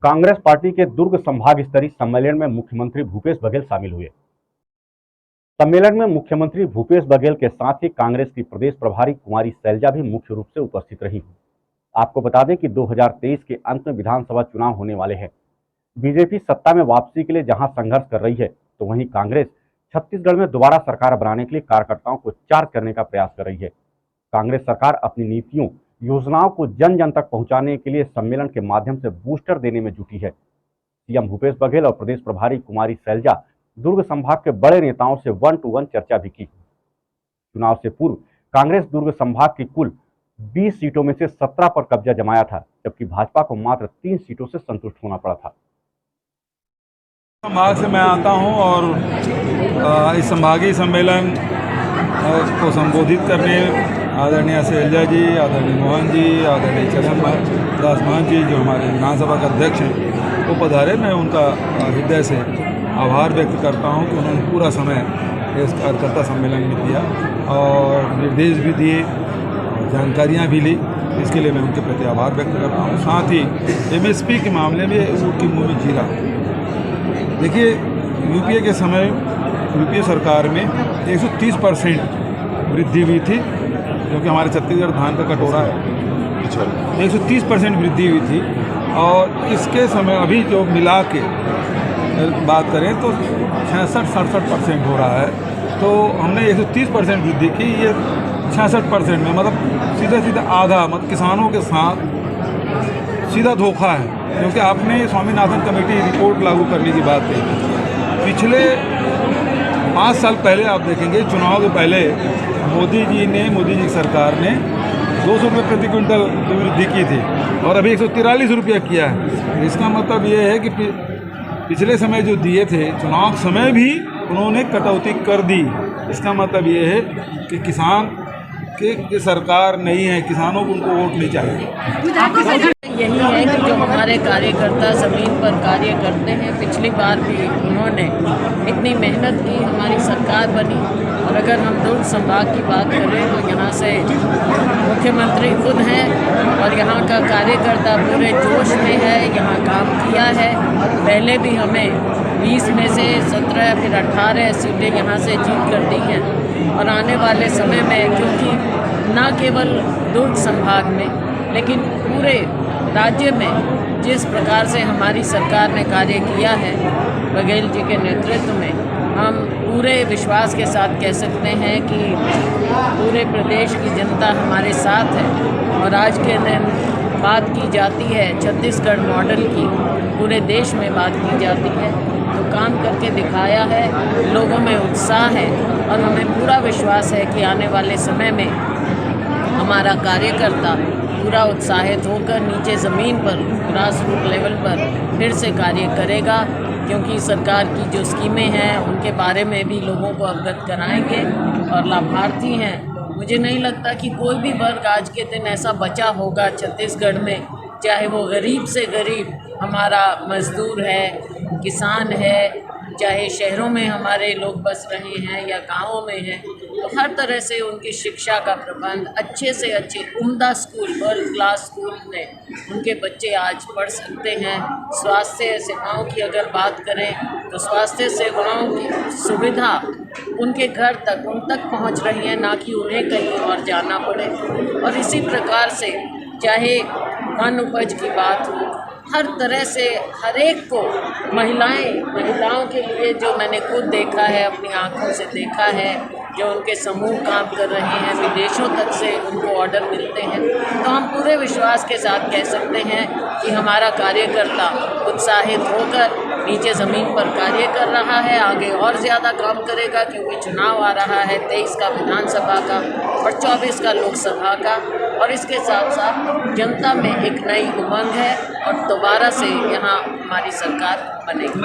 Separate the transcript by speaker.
Speaker 1: Congress party के दुर्ग संभाग स्तरीय सम्मेलन में मुख्यमंत्री भूपेश बघेल शामिल हुए। सम्मेलन में मुख्यमंत्री भूपेश बघेल के साथ ही कांग्रेस की प्रदेश प्रभारी कुमारी शैलजा भी मुख्य रूप से उपस्थित रही। आपको बता दें कि 2023 के अंत में विधानसभा चुनाव होने वाले हैं। बीजेपी सत्ता में वापसी के लिए जहां संघर्ष कर रही है, तो वहीं कांग्रेस छत्तीसगढ़ में दोबारा सरकार बनाने के लिए कार्यकर्ताओं को चार्ज करने का प्रयास कर रही है। कांग्रेस सरकार अपनी नीतियों योजनाओं को जन जन तक पहुंचाने के लिए सम्मेलन के माध्यम से बूस्टर देने में जुटी है। सीएम भूपेश बघेल और प्रदेश प्रभारी कुमारी शैलजा दुर्ग संभाग के बड़े नेताओं से 1-to-1 चर्चा भी की। चुनाव से पूर्व कांग्रेस दुर्ग संभाग की कुल 20 सीटों में से 17 पर कब्जा जमाया था, जबकि भाजपा को मात्र 3 सीटों से संतुष्ट होना पड़ा था।
Speaker 2: संभाग से मैं आता हूं और इस संभागीय सम्मेलन को संबोधित करने आदरणीय शैलजा जी, आदरणीय मोहन जी, आदरणीय चरण दास महंत जी जो हमारे विधानसभा के अध्यक्ष हैं वो पधारे। मैं उनका हृदय से आभार व्यक्त करता हूं कि उन्होंने पूरा समय इस कार्यकर्ता सम्मेलन में दिया और निर्देश भी दिए, जानकारियां भी ली। इसके लिए मैं उनके प्रति आभार व्यक्त करता हूं। साथ ही एमएसपी के मामले में उनकी मुँह में जीरा। देखिए, यूपीए के समय यूपीए सरकार में 130% वृद्धि हुई थी, क्योंकि हमारे छत्तीसगढ़ धान का कटोरा है। 130% वृद्धि हुई थी और इसके समय अभी जो मिला के बात करें तो 66-67% हो रहा है। तो हमने 130% वृद्धि की, ये 66% में मतलब सीधा आधा, मतलब किसानों के साथ सीधा धोखा है। क्योंकि आपने स्वामीनाथन कमेटी रिपोर्ट लागू करने की बात कही। पिछले 5 साल पहले आप देखेंगे, चुनाव के पहले मोदी जी सरकार ने 200 रुपये प्रति क्विंटल वृद्धि की थी और अभी 143 रुपया किया है। इसका मतलब ये है कि पिछले समय जो दिए थे, चुनाव समय भी उन्होंने कटौती कर दी। इसका मतलब ये है कि किसान की सरकार नहीं है, किसानों को उनको वोट नहीं चाहिए।
Speaker 3: यही है कि जो हमारे कार्यकर्ता ज़मीन पर कार्य करते हैं, पिछली बार भी उन्होंने इतनी मेहनत की, हमारी सरकार बनी। और अगर हम दुर्ग संभाग की बात करें तो यहाँ से मुख्यमंत्री खुद हैं और यहाँ का कार्यकर्ता पूरे जोश में है, यहाँ काम किया है। पहले भी हमें 20 में से 17 फिर 18 सीटें यहाँ से जीत कर दी हैं और आने वाले समय में, क्योंकि न केवल दुर्ग संभाग में लेकिन पूरे राज्य में जिस प्रकार से हमारी सरकार ने कार्य किया है बघेल जी के नेतृत्व में, हम पूरे विश्वास के साथ कह सकते हैं कि पूरे प्रदेश की जनता हमारे साथ है। और आज के दिन बात की जाती है छत्तीसगढ़ मॉडल की, पूरे देश में बात की जाती है, तो काम करके दिखाया है, लोगों में उत्साह है और हमें पूरा विश्वास है कि आने वाले समय में हमारा कार्यकर्ता पूरा उत्साहित होकर नीचे ज़मीन पर, ग्रास रूट लेवल पर फिर से कार्य करेगा। क्योंकि सरकार की जो स्कीमें हैं उनके बारे में भी लोगों को अवगत कराएंगे और लाभार्थी हैं। मुझे नहीं लगता कि कोई भी वर्ग आज के दिन ऐसा बचा होगा छत्तीसगढ़ में, चाहे वो गरीब से गरीब हमारा मज़दूर है, किसान है, चाहे शहरों में हमारे लोग बस रहे हैं या गाँवों में हैं, तो हर तरह से उनकी शिक्षा का प्रबंध अच्छे से अच्छे उम्दा स्कूल, वर्ल्ड क्लास स्कूल में उनके बच्चे आज पढ़ सकते हैं। स्वास्थ्य सेवाओं की अगर बात करें तो स्वास्थ्य सेवाओं की सुविधा उनके घर तक, उन तक पहुंच रही है, ना कि उन्हें कहीं और जाना पड़े। और इसी प्रकार से चाहे वन उपज की बात हो, हर तरह से हर एक को महिलाओं के लिए जो मैंने खुद देखा है, अपनी आंखों से देखा है, जो उनके समूह काम कर रहे हैं, विदेशों तक से उनको ऑर्डर मिलते हैं, तो हम पूरे विश्वास के साथ कह सकते हैं कि हमारा कार्यकर्ता उत्साहित होकर नीचे ज़मीन पर कार्य कर रहा है। आगे और ज़्यादा काम करेगा, क्योंकि चुनाव आ रहा है 23 का विधानसभा का और 24 का लोकसभा का। और इसके साथ साथ जनता में एक नई उमंग है और दोबारा से यहाँ हमारी सरकार बनेगी।